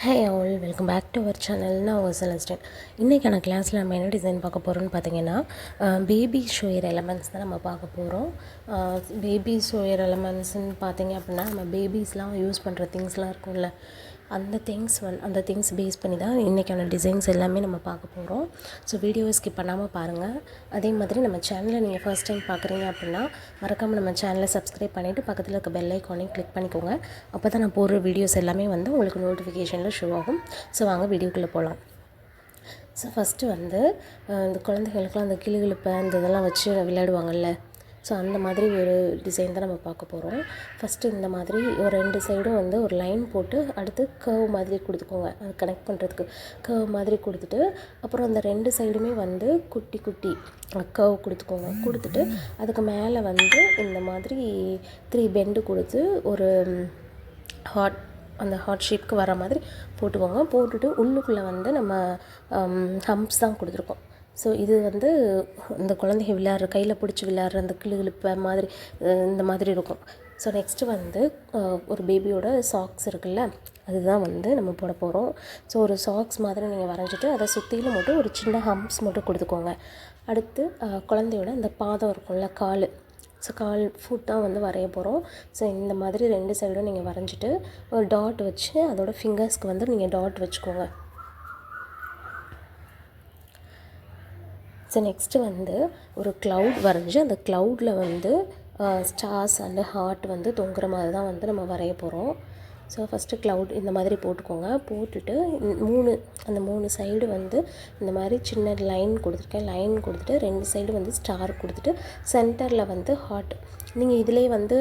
Hey all welcome back to our channel. நான் உங்கள் Celestine. இன்றைக்கான கிளாஸில் நம்ம என்ன டிசைன் பார்க்க போகிறோம்னு பார்த்தீங்கன்னா பேபி ஷோயர் எலமெண்ட்ஸ் தான் நம்ம பார்க்க போகிறோம். பேபி ஷோயர் எலமெண்ட்ஸ்ன்னு பார்த்தீங்க அப்படின்னா நம்ம பேபிஸ்லாம் யூஸ் பண்ணுற திங்ஸ்லாம் இருக்கும்ல, அந்த திங்ஸ் பேஸ் பண்ணி தான் இன்றைக்கான டிசைன்ஸ் எல்லாமே நம்ம பார்க்க போகிறோம். ஸோ வீடியோவை ஸ்கிப் பண்ணாமல் பாருங்கள். அதே மாதிரி நம்ம சேனலை நீங்கள் ஃபர்ஸ்ட் டைம் பார்க்குறீங்க அப்படின்னா மறக்காமல் நம்ம சேனலை சப்ஸ்கிரைப் பண்ணிவிட்டு பக்கத்தில் இருக்க பெல் ஐக்கானையும் கிளிக் பண்ணிக்கோங்க. அப்போ தான் நான் போடுற வீடியோஸ் எல்லாமே வந்து உங்களுக்கு நோட்டிஃபிகேஷனில் ஷோ ஆகும். ஸோ வாங்க வீடியோக்குள்ளே போகலாம். ஸோ ஃபஸ்ட்டு வந்து இந்த குழந்தைகளுக்குலாம் அந்த கிளுகிழுப்பை அந்த இதெல்லாம் வச்சு விளையாடுவாங்கள்ல, ஸோ அந்த மாதிரி ஒரு டிசைன் தான் நம்ம பார்க்க போகிறோம். ஃபஸ்ட்டு இந்த மாதிரி ஒரு 2 சைடும் வந்து ஒரு லைன் போட்டு அடுத்து கர்வ் மாதிரி கொடுத்துக்கோங்க. அது கனெக்ட் பண்ணுறதுக்கு கர்வ் மாதிரி கொடுத்துட்டு அப்புறம் அந்த 2 சைடுமே வந்து குட்டி குட்டி கர்வ் கொடுத்துட்டு அதுக்கு மேலே வந்து இந்த மாதிரி 3 பெண்டு கொடுத்து ஒரு அந்த ஹார்ட் ஷேப்க்கு வர மாதிரி போட்டுட்டு உள்ளுக்குள்ளே வந்து நம்ம ஹம்ப்ஸ் தான் கொடுத்துருக்கோம். ஸோ இது வந்து இந்த குழந்தைங்க விளையாடுற கையில் பிடிச்சி விளையாடுற அந்த கிளுகிழுப்பை மாதிரி இந்த மாதிரி இருக்கும். ஸோ நெக்ஸ்ட்டு வந்து ஒரு பேபியோட சாக்ஸ் இருக்குல்ல, அதுதான் வந்து நம்ம போட போகிறோம். ஸோ ஒரு சாக்ஸ் மாதிரி நீங்கள் வரைஞ்சிட்டு அதை சுற்றிலும் மட்டும் ஒரு சின்ன ஹம்ப்ஸ் மட்டும் கொடுத்துக்கோங்க. அடுத்து குழந்தையோட இந்த பாதம் இருக்கும்ல, கால் ஃபுட் தான் வந்து வரைய போகிறோம். ஸோ இந்த மாதிரி 2 சைடும் நீங்கள் வரைஞ்சிட்டு ஒரு டாட் வச்சு அதோட ஃபிங்கர்ஸ்க்கு வந்து நீங்கள் டாட் வச்சுக்கோங்க. ஸோ நெக்ஸ்ட்டு வந்து ஒரு க்ளவுட் வரைஞ்சி அந்த க்ளவுடில் வந்து ஸ்டார்ஸ் அண்டு ஹார்ட் வந்து தொங்குற மாதிரி தான் வந்து நம்ம வரைய போகிறோம். ஸோ ஃபஸ்ட்டு க்ளவுட் இந்த மாதிரி போட்டுக்கோங்க. போட்டுட்டு அந்த 3 சைடு வந்து இந்த மாதிரி சின்ன லைன் கொடுத்துட்டு 2 சைடு வந்து ஸ்டார் கொடுத்துட்டு சென்டரில் வந்து ஹார்ட். நீங்கள் இதிலே வந்து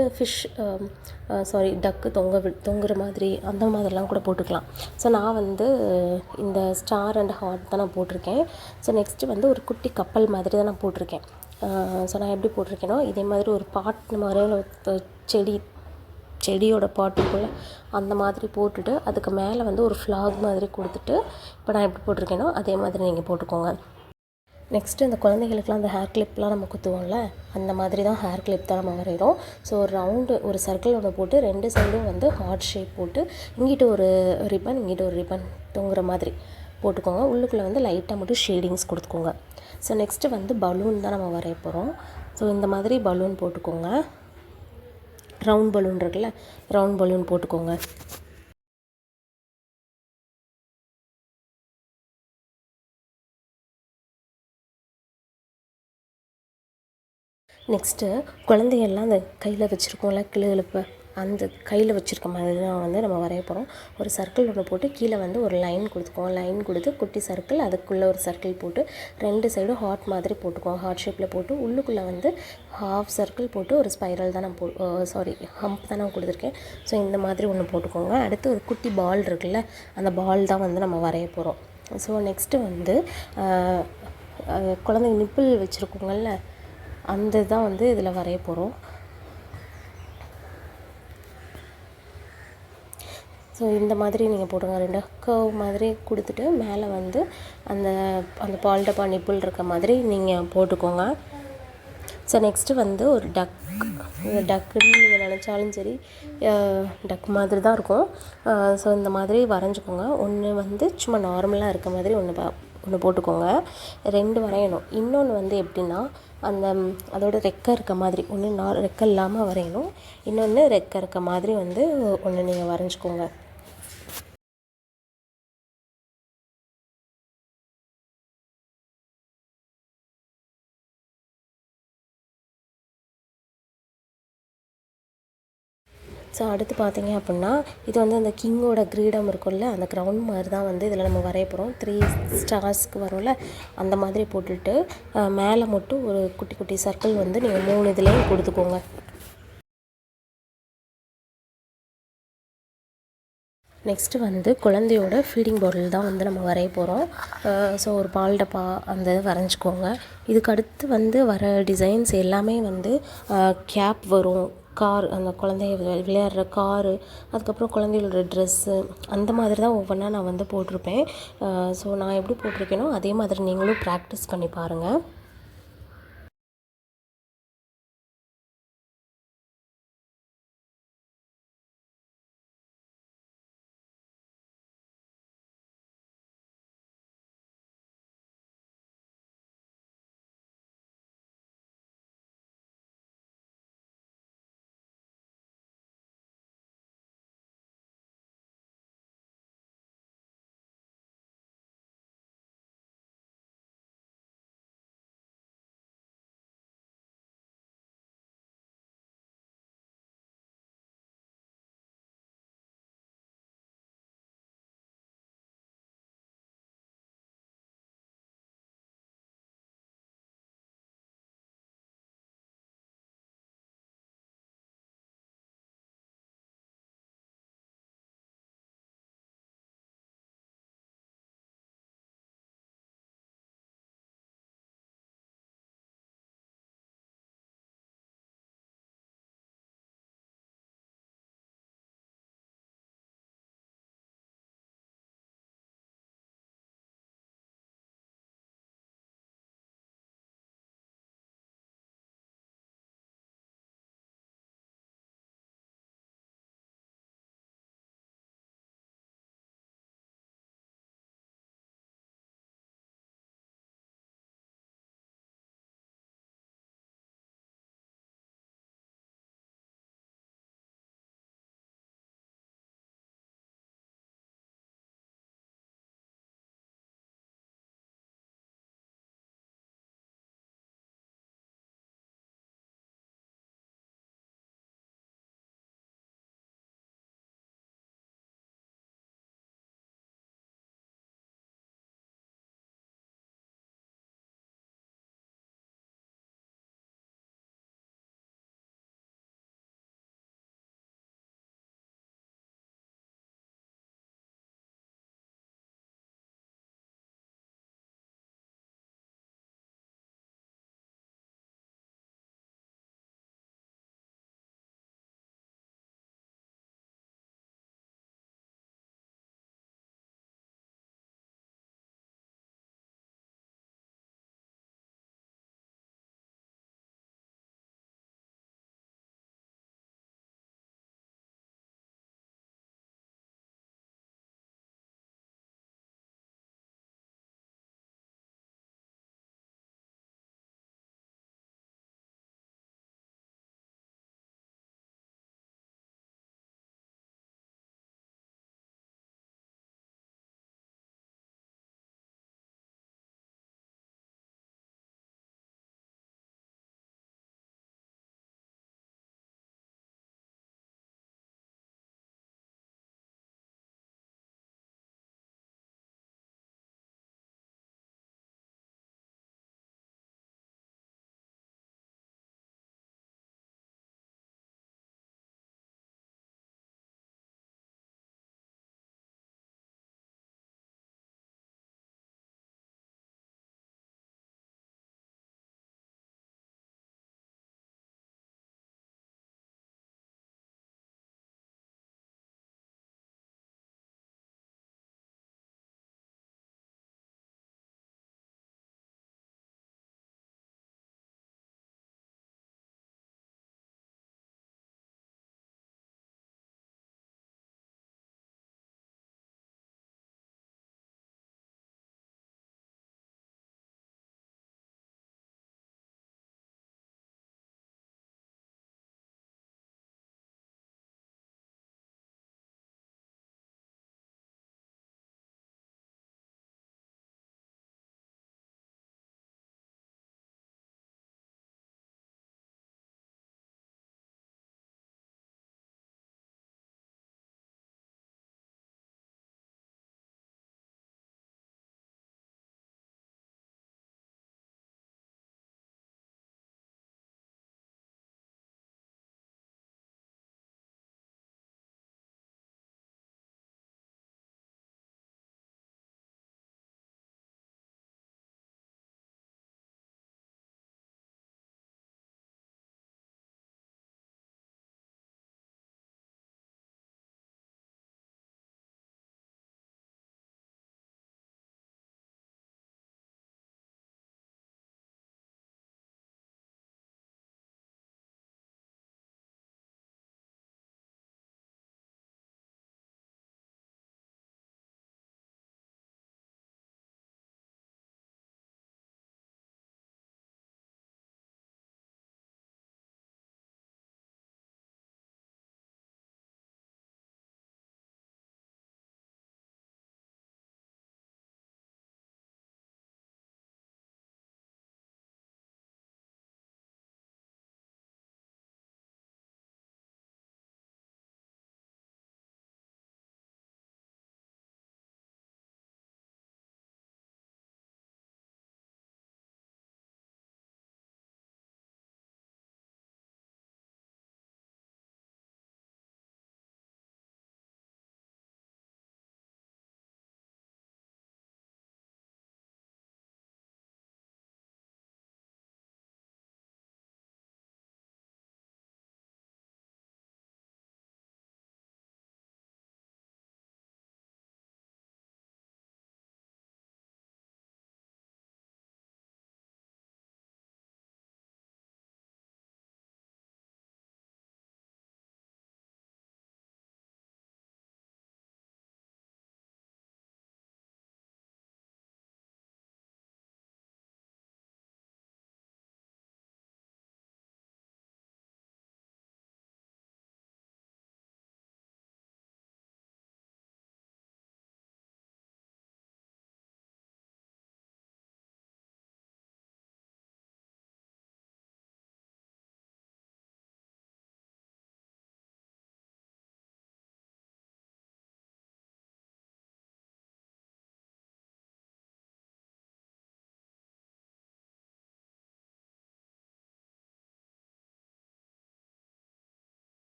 டக்கு தொங்குற மாதிரி அந்த மாதிரிலாம் கூட போட்டுக்கலாம். ஸோ நான் வந்து இந்த ஸ்டார் அண்ட் ஹார்ட் தான் நான் போட்டிருக்கேன். ஸோ நெக்ஸ்ட்டு வந்து ஒரு குட்டி கப்பல் மாதிரி தான் நான் போட்டிருக்கேன். ஸோ நான் எப்படி போட்டிருக்கேனோ இதே மாதிரி ஒரு பாட் மாதிரி செடியோட பாட்டுக்குள்ளே அந்த மாதிரி போட்டுட்டு அதுக்கு மேலே வந்து ஒரு ஃப்ளாக் மாதிரி கொடுத்துட்டு இப்போ நான் எப்படி போட்டிருக்கேனோ அதே மாதிரி நீங்கள் போட்டுக்கோங்க. நெக்ஸ்ட்டு இந்த குழந்தைகளுக்குலாம் அந்த ஹேர் கிளிப்லாம் நம்ம குத்துவோம்ல, அந்த மாதிரி தான் ஹேர் கிளிப் தான் நம்ம வரைகிறோம். ஸோ ஒரு ரவுண்டு ஒரு சர்க்கிள் ஒன்று போட்டு 2 சைடும் வந்து ஹார்ட் ஷேப் போட்டு இங்கிட்ட ஒரு ரிப்பன் தொங்குற மாதிரி போட்டுக்கோங்க. உள்ளுக்குள்ளே வந்து லைட்டாக மட்டும் ஷேடிங்ஸ் கொடுத்துக்கோங்க. ஸோ நெக்ஸ்ட்டு வந்து பலூன் தான் நம்ம வரைய போகிறோம். ஸோ இந்த மாதிரி பலூன் போட்டுக்கோங்க. ரவுண்ட் பலூன் இருக்குல்ல, ரவுண்ட் பலூன் போட்டுக்கோங்க. நெக்ஸ்ட்டு குழந்தைகள்லாம் அந்த கையில் வச்சுருக்கோம்ல கிளுகிழுப்பை, அந்த கையில் வச்சுருக்க மாதிரி தான் வந்து நம்ம வரைய போகிறோம். ஒரு சர்க்கிள் ஒன்று போட்டு கீழே வந்து ஒரு லைன் கொடுத்துக்கோங்க. லைன் கொடுத்து குட்டி சர்க்கிள், அதுக்குள்ளே ஒரு சர்க்கிள் போட்டு 2 சைடும் ஹார்ட் மாதிரி போட்டுக்கோங்க. ஹார்ட் ஷேப்பில் போட்டு உள்ளுக்குள்ளே வந்து ஹாஃப் சர்க்கிள் போட்டு ஒரு ஸ்பைரல் தான் நான் ஹம்ப் தான் நான் கொடுத்துருக்கேன். ஸோ இந்த மாதிரி ஒன்று போட்டுக்கோங்க. அடுத்து ஒரு குட்டி பால் இருக்குல்ல, அந்த பால் தான் வந்து நம்ம வரைய போகிறோம். ஸோ நெக்ஸ்ட்டு வந்து குழந்தைங்க நிப்பிள் வச்சுருக்கோங்கள்ல, அந்த தான் வந்து இதில் வரைய போகிறோம். ஸோ இந்த மாதிரி நீங்கள் போடுங்க. 2 கர்வ் மாதிரி கொடுத்துட்டு மேலே வந்து அந்த பால் டப்பா நிப்பிள் இருக்க மாதிரி நீங்கள் போட்டுக்கோங்க. ஸோ நெக்ஸ்ட்டு வந்து ஒரு டக்குன்னு நீங்கள் நினச்சாலும் சரி டக் மாதிரி தான் இருக்கும். ஸோ இந்த மாதிரி வரைஞ்சிக்கோங்க. ஒன்று வந்து சும்மா நார்மலாக இருக்க மாதிரி ஒன்று போட்டுக்கோங்க. 2 வரையணும். இன்னொன்று வந்து எப்படின்னா அதோட ரெக்கை இருக்க மாதிரி ஒன்று ரெக்கை இல்லாமல் வரையணும். இன்னொன்று ரெக்கை இருக்க மாதிரி வந்து ஒன்று நீங்கள் வரைஞ்சிக்கோங்க. ஸோ அடுத்து பார்த்தீங்க அப்படின்னா இது வந்து அந்த கிங்கோட கிரீடம் இருக்கும்ல, அந்த க்ரௌண்ட் மாதிரி தான் வந்து இதில் நம்ம வரைய போகிறோம். 3 ஸ்டார்ஸ்க்கு வரும்ல, அந்த மாதிரி போட்டுட்டு மேலே மட்டும் ஒரு குட்டி குட்டி சர்க்கிள் வந்து நீங்கள் 3 இதுலேயும் கொடுத்துக்கோங்க. நெக்ஸ்ட்டு வந்து குழந்தையோட ஃபீடிங் பாட்டில் தான் வந்து நம்ம வரைய போகிறோம். ஸோ ஒரு பால் டப்பா அந்த வரைஞ்சிக்கோங்க. இதுக்கு அடுத்து வந்து வர டிசைன்ஸ் எல்லாமே வந்து கேப் வரும், கார், அந்த குழந்தைய விளையாடுற காரு, அதுக்கப்புறம் குழந்தைகளோட ட்ரெஸ்ஸு, அந்த மாதிரி தான் ஒவ்வொன்றா நான் வந்து போட்டிருப்பேன். ஸோ நான் எப்படி போட்டிருக்கேனோ அதே மாதிரி நீங்களும் ப்ராக்டிஸ் பண்ணி பாருங்கள்.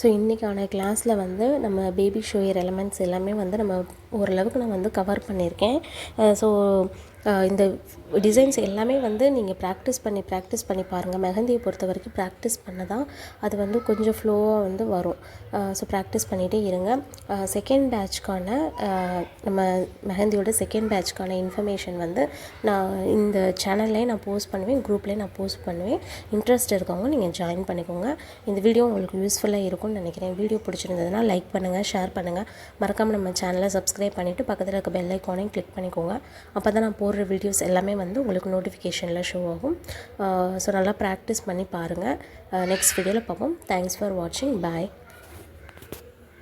ஸோ இன்றைக்கான கிளாஸில் வந்து நம்ம பேபி ஷோயர் எலமெண்ட்ஸ் எல்லாமே வந்து நம்ம ஓரளவுக்கு நான் வந்து கவர் பண்ணியிருக்கேன். ஸோ இந்த டிசைன்ஸ் எல்லாமே வந்து நீங்கள் ப்ராக்டிஸ் பண்ணி பாருங்கள். மெஹந்தியை பொறுத்த வரைக்கும் ப்ராக்டிஸ் பண்ண தான் அது வந்து கொஞ்சம் ஃப்ளோவாக வந்து வரும். ஸோ ப்ராக்டிஸ் பண்ணிகிட்டே இருங்க. செகண்ட் பேட்ச்க்கான நம்ம மெஹந்தியோட செகண்ட் பேட்ச்க்கான இன்ஃபர்மேஷன் வந்து நான் இந்த சேனல்லே நான் போஸ்ட் பண்ணுவேன், குரூப்லேயே நான் போஸ்ட் பண்ணுவேன். இன்ட்ரெஸ்ட் இருக்கவங்க நீங்கள் ஜாயின் பண்ணிக்கோங்க. இந்த வீடியோ உங்களுக்கு யூஸ்ஃபுல்லாக இருக்கும்னு நினைக்கிறேன். வீடியோ பிடிச்சிருந்ததுன்னா லைக் பண்ணுங்கள், ஷேர் பண்ணுங்கள். மறக்காமல் நம்ம சேனலை சப்ஸ்கிரைப் பண்ணிவிட்டு பக்கத்தில் இருக்க பெல் ஐக்கானையும் கிளிக் பண்ணிக்கோங்க. அப்போ தான் நான் போடுற வீடியோஸ் எல்லாமே வந்து உங்களுக்கு நோட்டிஃபிகேஷனில் ஷோ ஆகும். ஸோ நல்லா ப்ராக்டிஸ் பண்ணி பாருங்கள். நெக்ஸ்ட் வீடியோவில் பார்ப்போம். தேங்க்ஸ் ஃபார் வாட்சிங். பாய்.